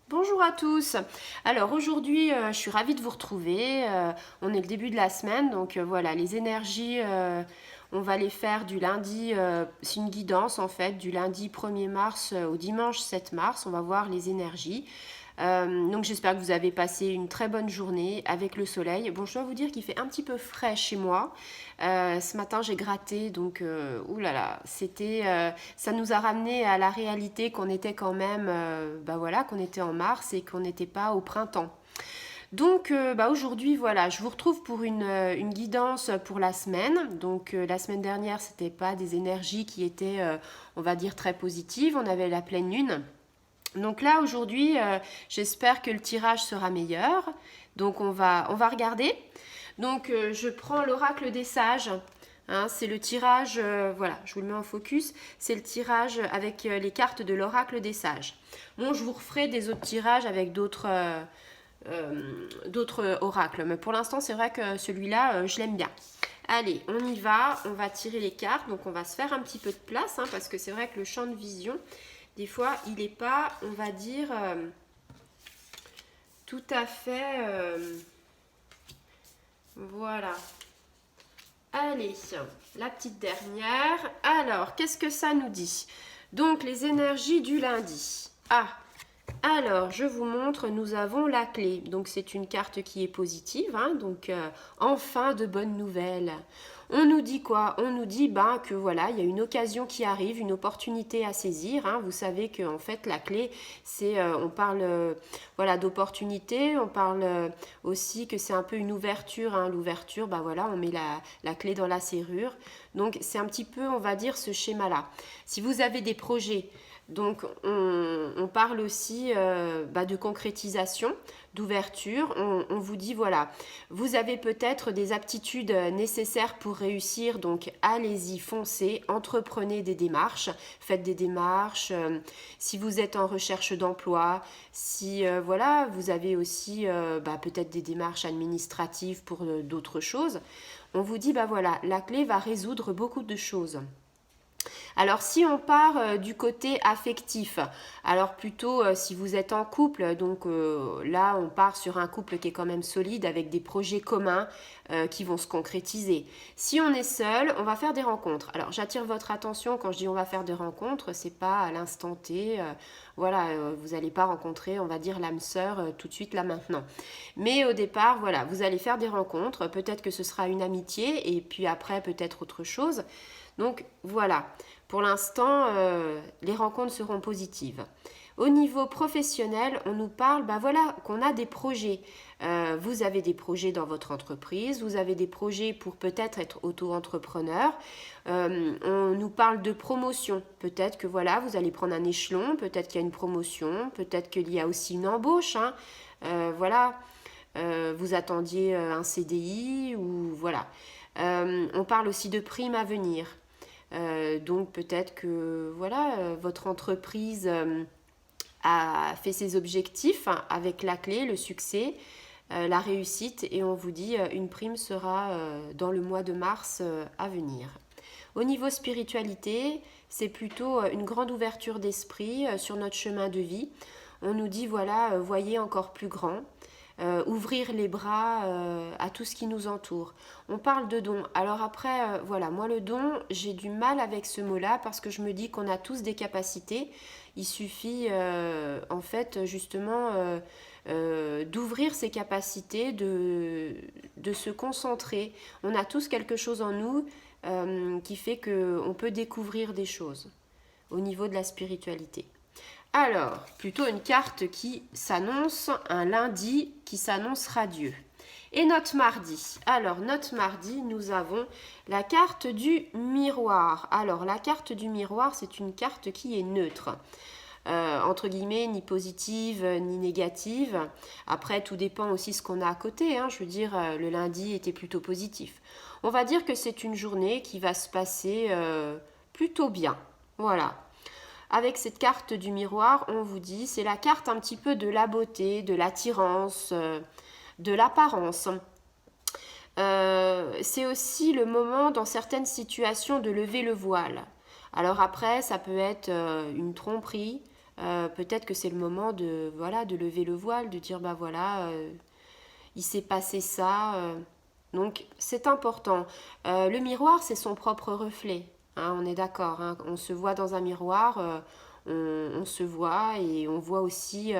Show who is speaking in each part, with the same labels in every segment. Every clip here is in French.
Speaker 1: Bonjour à tous. Alors aujourd'hui, je suis ravie de vous retrouver. On est le début de la semaine, donc voilà, les énergies, on va les faire du lundi, c'est une guidance en fait, du lundi 1er mars au dimanche 7 mars. On va voir les énergies. Donc j'espère que vous avez passé une très bonne journée avec le soleil. Bon, je dois vous dire qu'il fait un petit peu frais chez moi. Ce matin j'ai gratté, donc oulala, ça nous a ramené à la réalité qu'on était quand même, bah voilà, qu'on était en mars et qu'on n'était pas au printemps. Donc bah aujourd'hui voilà, je vous retrouve pour une guidance pour la semaine. Donc la semaine dernière c'était pas des énergies qui étaient, on va dire, très positives. On avait la pleine lune. Donc là aujourd'hui, j'espère que le tirage sera meilleur. Donc on va regarder. Donc je prends l'oracle des sages. Hein, c'est le tirage, voilà, je vous le mets en focus. C'est le tirage avec les cartes de l'oracle des sages. Bon, je vous referai des autres tirages avec d'autres oracles. Mais pour l'instant, c'est vrai que celui-là, je l'aime bien. Allez, on va tirer les cartes. Donc on va se faire un petit peu de place, hein, parce que c'est vrai que le champ de vision, des fois, il n'est pas, on va dire, tout à fait... voilà. Allez, la petite dernière. Alors, qu'est-ce que ça nous dit? Donc, les énergies du lundi. Ah, alors, je vous montre, nous avons la clé. Donc, c'est une carte qui est positive. Hein, donc, enfin de bonnes nouvelles. On nous dit quoi? On nous dit que voilà, il y a une occasion qui arrive, une opportunité à saisir. Hein. Vous savez que en fait, la clé, c'est, on parle voilà, d'opportunité. On parle aussi que c'est un peu une ouverture. Hein. L'ouverture, voilà, on met la clé dans la serrure. Donc, c'est un petit peu, on va dire, ce schéma-là. Si vous avez des projets, donc on parle aussi de concrétisation, d'ouverture. On vous dit voilà, vous avez peut-être des aptitudes nécessaires pour réussir, donc allez-y, foncez, entreprenez des démarches, faites des démarches. Si vous êtes en recherche d'emploi, si voilà, vous avez aussi peut-être des démarches administratives pour d'autres choses, on vous dit voilà, la clé va résoudre beaucoup de choses. Alors si on part du côté affectif, alors plutôt si vous êtes en couple, donc là on part sur un couple qui est quand même solide avec des projets communs qui vont se concrétiser. Si on est seul, on va faire des rencontres. Alors j'attire votre attention quand je dis on va faire des rencontres, c'est pas à l'instant T, voilà, vous n'allez pas rencontrer, on va dire, l'âme sœur tout de suite là maintenant. Mais au départ, voilà, vous allez faire des rencontres, peut-être que ce sera une amitié et puis après peut-être autre chose. Donc voilà, pour l'instant, les rencontres seront positives. Au niveau professionnel, on nous parle voilà, qu'on a des projets. Vous avez des projets dans votre entreprise, vous avez des projets pour peut-être être auto-entrepreneur. On nous parle de promotion. Peut-être que voilà, vous allez prendre un échelon, peut-être qu'il y a une promotion, peut-être qu'il y a aussi une embauche. Hein. Voilà, vous attendiez un CDI ou voilà. On parle aussi de primes à venir. Donc peut-être que voilà, votre entreprise a fait ses objectifs avec la clé, le succès, la réussite, et on vous dit une prime sera dans le mois de mars à venir. Au niveau spiritualité, c'est plutôt une grande ouverture d'esprit sur notre chemin de vie. On nous dit voilà, voyez encore plus grand. Ouvrir les bras à tout ce qui nous entoure. On parle de don. Alors après, voilà, moi le don, j'ai du mal avec ce mot-là parce que je me dis qu'on a tous des capacités. Il suffit en fait justement d'ouvrir ses capacités, de se concentrer. On a tous quelque chose en nous qui fait qu'on peut découvrir des choses au niveau de la spiritualité. Alors, plutôt une carte qui s'annonce, un lundi qui s'annonce radieux. Et notre mardi. Alors, notre mardi, nous avons la carte du miroir. Alors, la carte du miroir, c'est une carte qui est neutre. Entre guillemets, ni positive, ni négative. Après, tout dépend aussi ce qu'on a à côté. Hein. Je veux dire, le lundi était plutôt positif. On va dire que c'est une journée qui va se passer plutôt bien. Voilà. Avec cette carte du miroir, on vous dit, c'est la carte un petit peu de la beauté, de l'attirance, de l'apparence. C'est aussi le moment dans certaines situations de lever le voile. Alors après, ça peut être une tromperie, Peut-être que c'est le moment de, voilà, de lever le voile, de dire, bah voilà, il s'est passé ça. Donc, c'est important. Le miroir, c'est son propre reflet. Hein, on est d'accord. Hein, on se voit dans un miroir, on se voit et on voit aussi,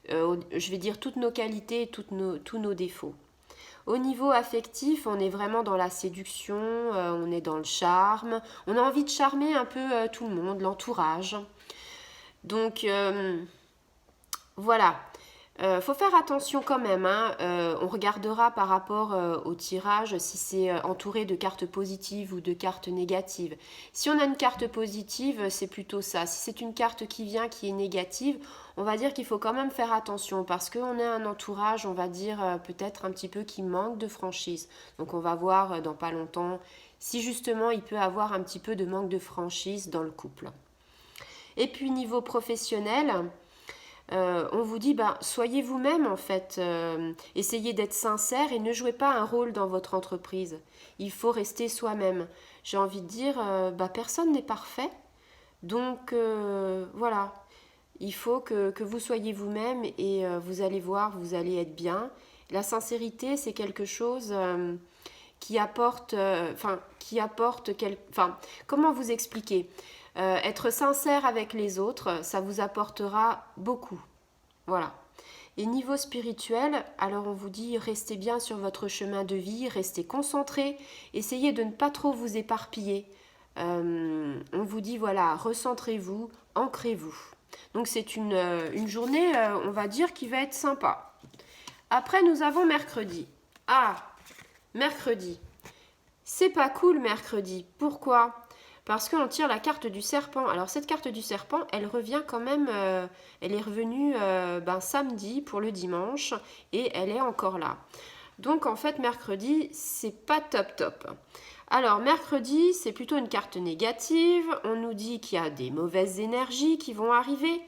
Speaker 1: je vais dire, toutes nos qualités, tous nos défauts. Au niveau affectif, on est vraiment dans la séduction, on est dans le charme, on a envie de charmer un peu tout le monde, l'entourage. Donc voilà, faut faire attention quand même. Hein. On regardera par rapport au tirage si c'est entouré de cartes positives ou de cartes négatives. Si on a une carte positive, c'est plutôt ça. Si c'est une carte qui vient qui est négative, on va dire qu'il faut quand même faire attention parce qu'on a un entourage, on va dire peut-être un petit peu qui manque de franchise. Donc on va voir dans pas longtemps si justement il peut avoir un petit peu de manque de franchise dans le couple. Et puis niveau professionnel, on vous dit, bah, soyez vous-même en fait, essayez d'être sincère et ne jouez pas un rôle dans votre entreprise. Il faut rester soi-même. J'ai envie de dire, bah, personne n'est parfait, donc voilà, il faut que vous soyez vous-même et vous allez voir, vous allez être bien. La sincérité, c'est quelque chose qui apporte, comment vous expliquer? Être sincère avec les autres, ça vous apportera beaucoup. Voilà. Et niveau spirituel, alors on vous dit restez bien sur votre chemin de vie, restez concentré, essayez de ne pas trop vous éparpiller. On vous dit voilà, recentrez-vous, ancrez-vous. Donc c'est une journée, on va dire, qui va être sympa. Après, nous avons mercredi. Ah, mercredi. C'est pas cool mercredi. Pourquoi? Parce qu'on tire la carte du serpent. Alors cette carte du serpent, elle revient quand même, elle est revenue samedi pour le dimanche et elle est encore là. Donc en fait mercredi, c'est pas top top. Alors mercredi, c'est plutôt une carte négative. On nous dit qu'il y a des mauvaises énergies qui vont arriver.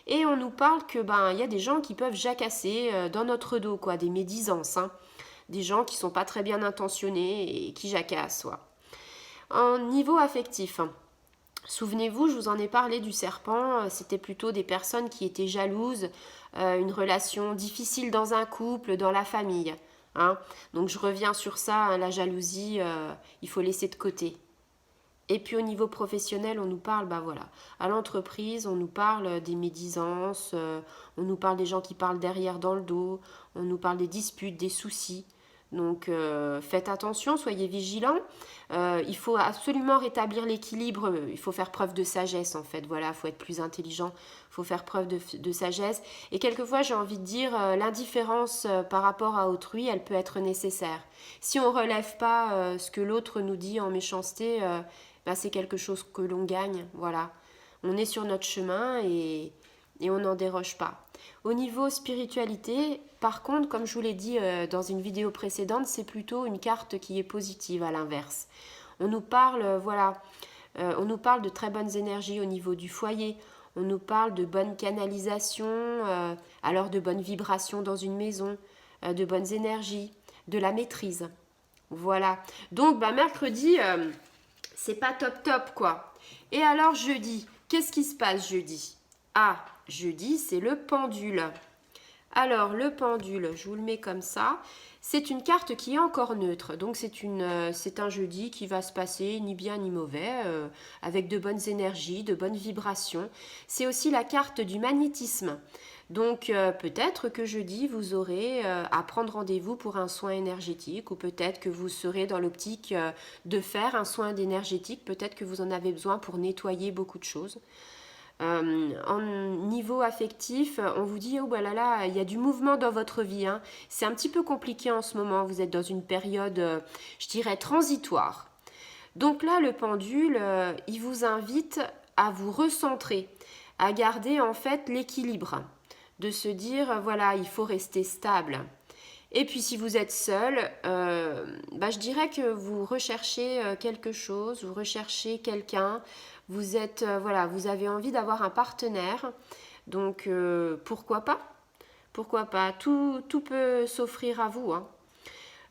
Speaker 1: Et on nous parle que il y a des gens qui peuvent jacasser dans notre dos, quoi, des médisances. Hein. Des gens qui sont pas très bien intentionnés et qui jacassent. Ouais. En niveau affectif, souvenez-vous, je vous en ai parlé du serpent, c'était plutôt des personnes qui étaient jalouses, une relation difficile dans un couple, dans la famille. Hein. Donc je reviens sur ça, hein, la jalousie, il faut laisser de côté. Et puis au niveau professionnel, on nous parle, voilà, à l'entreprise, on nous parle des médisances, on nous parle des gens qui parlent derrière dans le dos, on nous parle des disputes, des soucis. Donc faites attention, soyez vigilants. Il faut absolument rétablir l'équilibre. Il faut faire preuve de sagesse en fait. Voilà, il faut être plus intelligent. Il faut faire preuve de sagesse. Et quelquefois, j'ai envie de dire, l'indifférence par rapport à autrui, elle peut être nécessaire. Si on ne relève pas ce que l'autre nous dit en méchanceté, c'est quelque chose que l'on gagne. Voilà, on est sur notre chemin et on n'en déroge pas. Au niveau spiritualité, par contre, comme je vous l'ai dit dans une vidéo précédente, c'est plutôt une carte qui est positive à l'inverse. On nous parle, on nous parle de très bonnes énergies au niveau du foyer. On nous parle de bonne canalisation, alors de bonnes vibrations dans une maison, de bonnes énergies, de la maîtrise. Voilà. Donc, mercredi, c'est pas top top, quoi. Et alors, jeudi, qu'est-ce qui se passe jeudi? Ah, jeudi, c'est le pendule. Alors, le pendule, je vous le mets comme ça. C'est une carte qui est encore neutre. Donc, c'est un jeudi qui va se passer ni bien ni mauvais, avec de bonnes énergies, de bonnes vibrations. C'est aussi la carte du magnétisme. Donc, peut-être que jeudi, vous aurez à prendre rendez-vous pour un soin énergétique ou peut-être que vous serez dans l'optique de faire un soin énergétique. Peut-être que vous en avez besoin pour nettoyer beaucoup de choses. En niveau affectif, on vous dit, oh là là, il y a du mouvement dans votre vie. Hein. C'est un petit peu compliqué en ce moment. Vous êtes dans une période, je dirais, transitoire. Donc là, le pendule, il vous invite à vous recentrer, à garder en fait l'équilibre, de se dire, voilà, il faut rester stable. Et puis si vous êtes seul, je dirais que vous recherchez quelque chose, vous recherchez quelqu'un, vous êtes vous avez envie d'avoir un partenaire. Donc pourquoi pas? Pourquoi pas? Tout peut s'offrir à vous. Hein.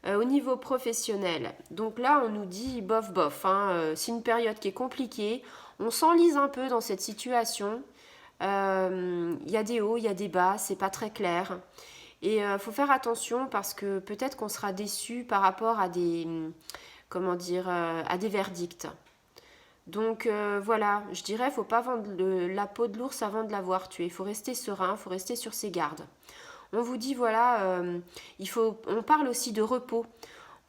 Speaker 1: Au niveau professionnel, donc là on nous dit bof bof. Hein, c'est une période qui est compliquée. On s'enlise un peu dans cette situation. Il y a des hauts, il y a des bas, c'est pas très clair. Et il faut faire attention parce que peut-être qu'on sera déçu par rapport à des, comment dire, à des verdicts. Donc voilà, je dirais, faut pas vendre la peau de l'ours avant de l'avoir tué. Il faut rester serein, il faut rester sur ses gardes. On vous dit, voilà, on parle aussi de repos.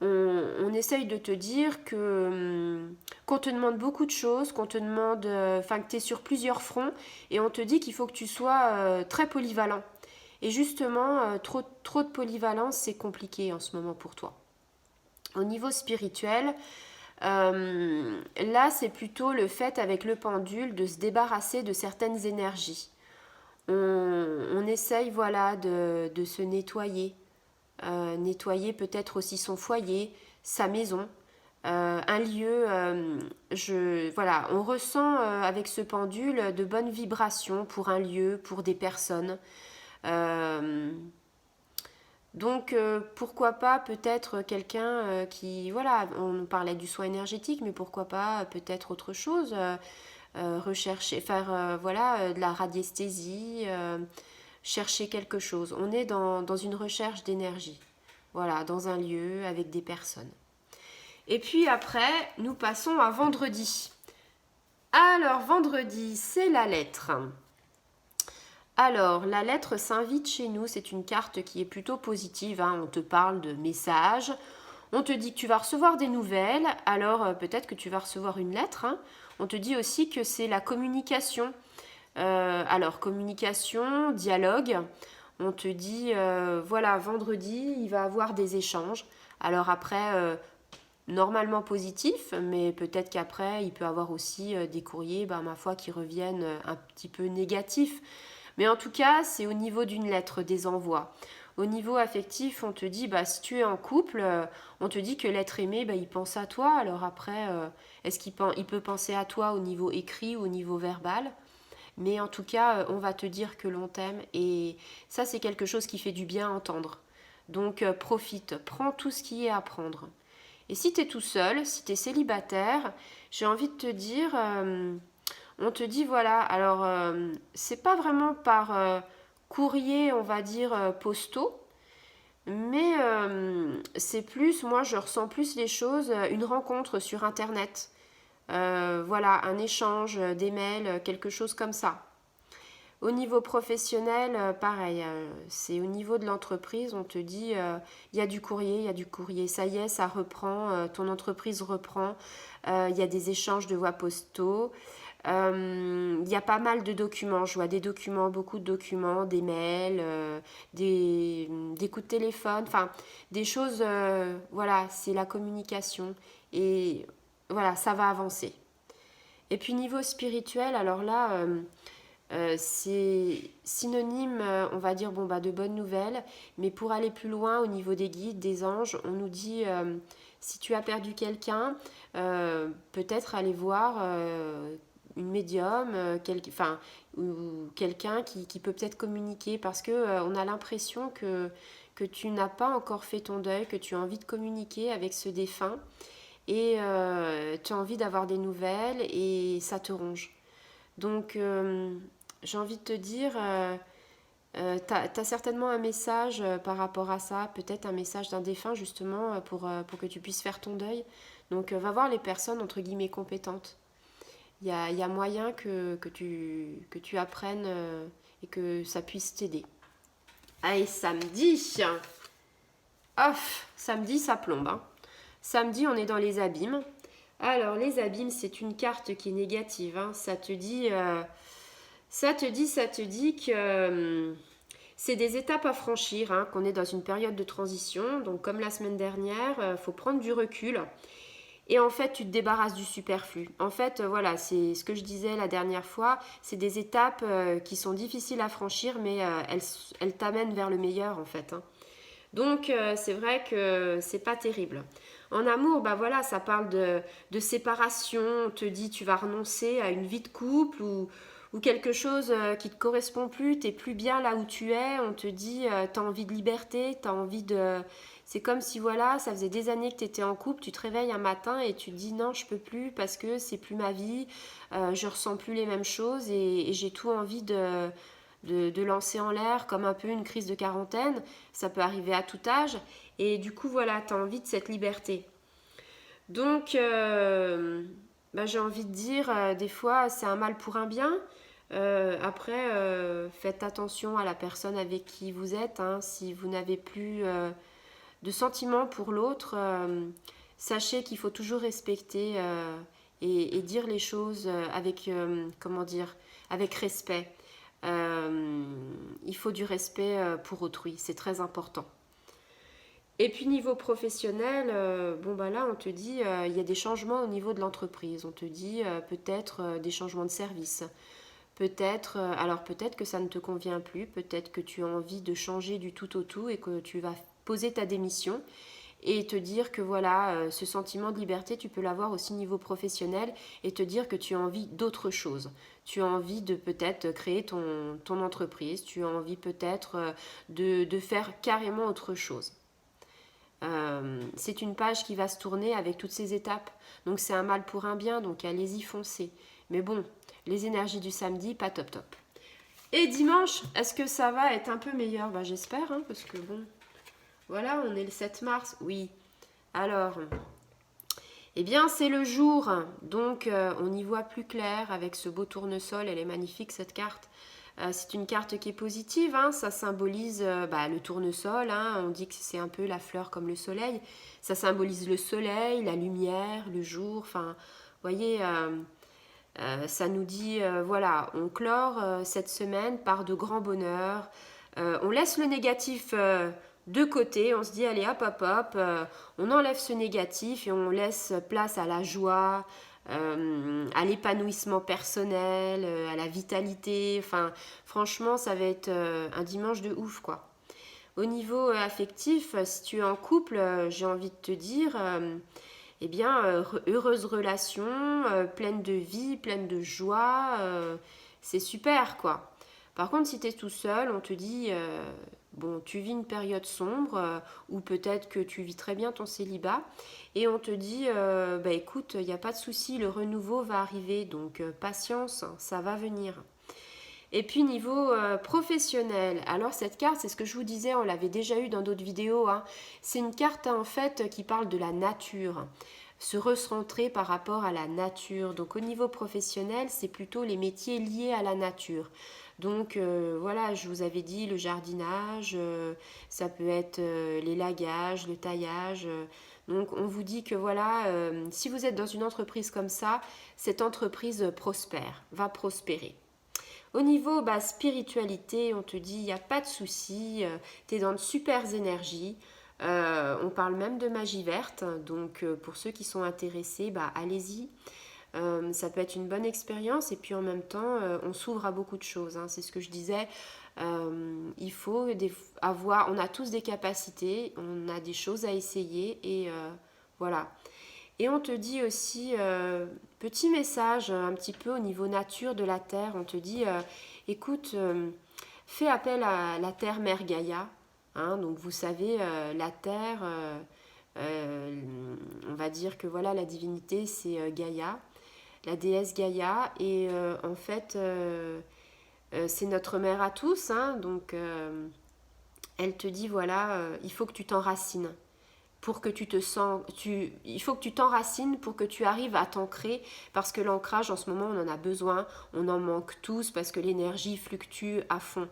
Speaker 1: On essaye de te dire que qu'on te demande beaucoup de choses, qu'on te demande, enfin que tu es sur plusieurs fronts, et on te dit qu'il faut que tu sois très polyvalent. Et justement, trop de polyvalence, c'est compliqué en ce moment pour toi. Au niveau spirituel, là, c'est plutôt le fait avec le pendule de se débarrasser de certaines énergies. On essaye, voilà, de se nettoyer. Nettoyer peut-être aussi son foyer, sa maison, un lieu. Voilà, on ressent avec ce pendule de bonnes vibrations pour un lieu, pour des personnes. Euh, donc pourquoi pas peut-être quelqu'un qui, voilà, on nous parlait du soin énergétique, mais pourquoi pas peut-être autre chose, rechercher, faire voilà, de la radiesthésie, chercher quelque chose. On est dans une recherche d'énergie, voilà, dans un lieu avec des personnes. Et puis après, nous passons à vendredi. Alors vendredi, c'est la lettre. Alors, la lettre s'invite chez nous, c'est une carte qui est plutôt positive, hein. On te parle de messages, on te dit que tu vas recevoir des nouvelles, alors peut-être que tu vas recevoir une lettre, hein. On te dit aussi que c'est la communication. Alors, communication, dialogue, on te dit, voilà, vendredi, il va y avoir des échanges. Alors après, normalement positifs, mais peut-être qu'après, il peut y avoir aussi des courriers, ma foi, qui reviennent un petit peu négatifs. Mais en tout cas, c'est au niveau d'une lettre, des envois. Au niveau affectif, on te dit, si tu es en couple, on te dit que l'être aimé, il pense à toi. Alors après, est-ce il peut penser à toi au niveau écrit ou au niveau verbal? Mais en tout cas, on va te dire que l'on t'aime. Et ça, c'est quelque chose qui fait du bien à entendre. Donc profite, prends tout ce qui est à prendre. Et si tu es tout seul, si tu es célibataire, j'ai envie de te dire... on te dit voilà, alors c'est pas vraiment par courrier, on va dire postaux, mais c'est plus, moi je ressens plus les choses, une rencontre sur internet, voilà, un échange, des mails, quelque chose comme ça. Au niveau professionnel, pareil, c'est au niveau de l'entreprise, on te dit il y a du courrier, il y a du courrier, ça y est, ça reprend, ton entreprise reprend, il y a des échanges de voix postaux. Il y a pas mal de documents, je vois des documents, beaucoup de documents, des mails, des coups de téléphone, enfin des choses, voilà, c'est la communication et voilà, ça va avancer. Et puis niveau spirituel, alors là, c'est synonyme, on va dire, de bonnes nouvelles, mais pour aller plus loin au niveau des guides, des anges, on nous dit, si tu as perdu quelqu'un, peut-être aller voir une médium, ou quelqu'un qui peut peut-être communiquer, parce que on a l'impression que tu n'as pas encore fait ton deuil, que tu as envie de communiquer avec ce défunt, et tu as envie d'avoir des nouvelles, et ça te ronge. Donc, j'ai envie de te dire, tu as certainement un message par rapport à ça, peut-être un message d'un défunt justement pour que tu puisses faire ton deuil. Donc va voir les personnes entre guillemets compétentes. Il y a moyen que tu apprennes et que ça puisse t'aider. Allez, samedi. Off, samedi ça plombe, hein. Samedi on est dans les abîmes. Alors les abîmes c'est une carte qui est négative, hein. Ça te dit que c'est des étapes à franchir, hein, qu'on est dans une période de transition. Donc comme la semaine dernière, faut prendre du recul. Et en fait, tu te débarrasses du superflu. En fait, voilà, c'est ce que je disais la dernière fois. C'est des étapes qui sont difficiles à franchir, mais elles t'amènent vers le meilleur, en fait, hein. Donc, c'est vrai que c'est pas terrible. En amour, voilà, ça parle de séparation. On te dit tu vas renoncer à une vie de couple ou quelque chose qui te correspond plus, t'es plus bien là où tu es, on te dit t'as envie de liberté, t'as envie de... C'est comme si voilà, ça faisait des années que tu étais en couple, tu te réveilles un matin et tu te dis non, je peux plus parce que c'est plus ma vie, je ressens plus les mêmes choses et j'ai tout envie de lancer en l'air comme un peu une crise de quarantaine. Ça peut arriver à tout âge et du coup voilà, tu as envie de cette liberté. Donc j'ai envie de dire, des fois c'est un mal pour un bien. Après, faites attention à la personne avec qui vous êtes. Hein, si vous n'avez plus de sentiments pour l'autre, sachez qu'il faut toujours respecter et dire les choses avec, comment dire, avec respect. Il faut du respect pour autrui, c'est très important. Et puis niveau professionnel, là on te dit il y a des changements au niveau de l'entreprise. On te dit peut-être des changements de service. Peut-être que ça ne te convient plus, peut-être que tu as envie de changer du tout au tout et que tu vas poser ta démission et te dire que voilà, ce sentiment de liberté, tu peux l'avoir aussi niveau professionnel et te dire que tu as envie d'autre chose. Tu as envie de peut-être créer ton entreprise, tu as envie peut-être de faire carrément autre chose. C'est une page qui va se tourner avec toutes ces étapes. Donc c'est un mal pour un bien, donc allez-y, foncez. Mais bon, les énergies du samedi, pas top top. Et dimanche, est-ce que ça va être un peu meilleur? J'espère, hein, parce que bon, voilà, on est le 7 mars. Oui, alors, eh bien c'est le jour, donc on y voit plus clair avec ce beau tournesol. Elle est magnifique cette carte. C'est une carte qui est positive, hein, ça symbolise le tournesol, hein, on dit que c'est un peu la fleur comme le soleil, ça symbolise le soleil, la lumière, le jour, enfin, vous voyez, ça nous dit, voilà, on clore cette semaine par de grands bonheurs, on laisse le négatif de côté, on se dit, allez hop hop hop, on enlève ce négatif et on laisse place à la joie, à l'épanouissement personnel, à la vitalité. Enfin, franchement, ça va être un dimanche de ouf, quoi. Au niveau affectif, si tu es en couple, j'ai envie de te dire, heureuse relation, pleine de vie, pleine de joie, c'est super, quoi. Par contre, si tu es tout seul, on te dit, tu vis une période sombre, ou peut-être que tu vis très bien ton célibat, et on te dit, écoute, il n'y a pas de souci, le renouveau va arriver, donc patience, ça va venir. Et puis niveau professionnel, alors cette carte, c'est ce que je vous disais, on l'avait déjà eu dans d'autres vidéos, hein. C'est une carte en fait qui parle de la nature, se recentrer par rapport à la nature. Donc au niveau professionnel, c'est plutôt les métiers liés à la nature. Donc voilà, je vous avais dit le jardinage, ça peut être l'élagage, le taillage. Donc on vous dit que voilà, si vous êtes dans une entreprise comme ça, cette entreprise prospère, va prospérer. Au niveau spiritualité, on te dit il n'y a pas de souci, tu es dans de super énergies. On parle même de magie verte, donc pour ceux qui sont intéressés, allez-y. Ça peut être une bonne expérience et puis en même temps, on s'ouvre à beaucoup de choses. Hein. C'est ce que je disais. Il faut on a tous des capacités, on a des choses à essayer et voilà. Et on te dit aussi, petit message un petit peu au niveau nature de la Terre, on te dit, écoute, fais appel à la Terre Mère Gaïa. Hein, donc vous savez, la Terre, on va dire que voilà, la divinité c'est Gaïa, la déesse Gaïa, et en fait, c'est notre mère à tous, hein, donc elle te dit, voilà, il faut que tu t'enracines. Pour que tu te sens, il faut que tu t'enracines pour que tu arrives à t'ancrer parce que l'ancrage en ce moment on en a besoin, on en manque tous parce que l'énergie fluctue à fond.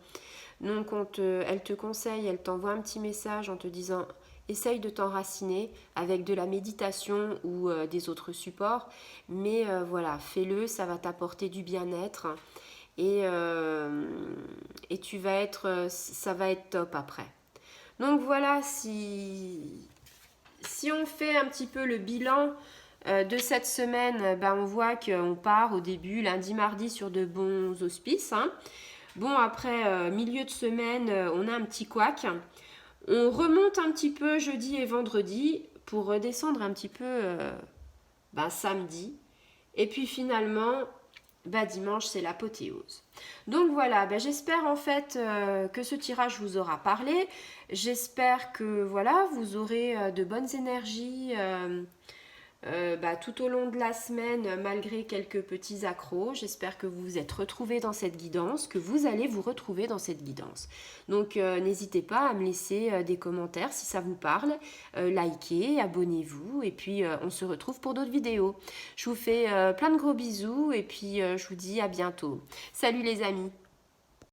Speaker 1: Donc elle te conseille, elle t'envoie un petit message en te disant essaye de t'enraciner avec de la méditation ou des autres supports, mais voilà, fais-le, ça va t'apporter du bien-être et ça va être top après. Donc voilà, si on fait un petit peu le bilan de cette semaine, on voit qu'on part au début, lundi, mardi, sur de bons auspices. Hein. Bon, après, milieu de semaine, on a un petit couac. On remonte un petit peu jeudi et vendredi pour redescendre un petit peu samedi. Et puis finalement, bah, dimanche, c'est l'apothéose. Donc voilà, bah, j'espère en fait que ce tirage vous aura parlé. J'espère que voilà, vous aurez de bonnes énergies bah, tout au long de la semaine, malgré quelques petits accros. J'espère que vous vous êtes retrouvés dans cette guidance, que vous allez vous retrouver dans cette guidance. Donc n'hésitez pas à me laisser des commentaires si ça vous parle, likez, abonnez-vous et puis on se retrouve pour d'autres vidéos. Je vous fais plein de gros bisous et puis je vous dis à bientôt. Salut les amis!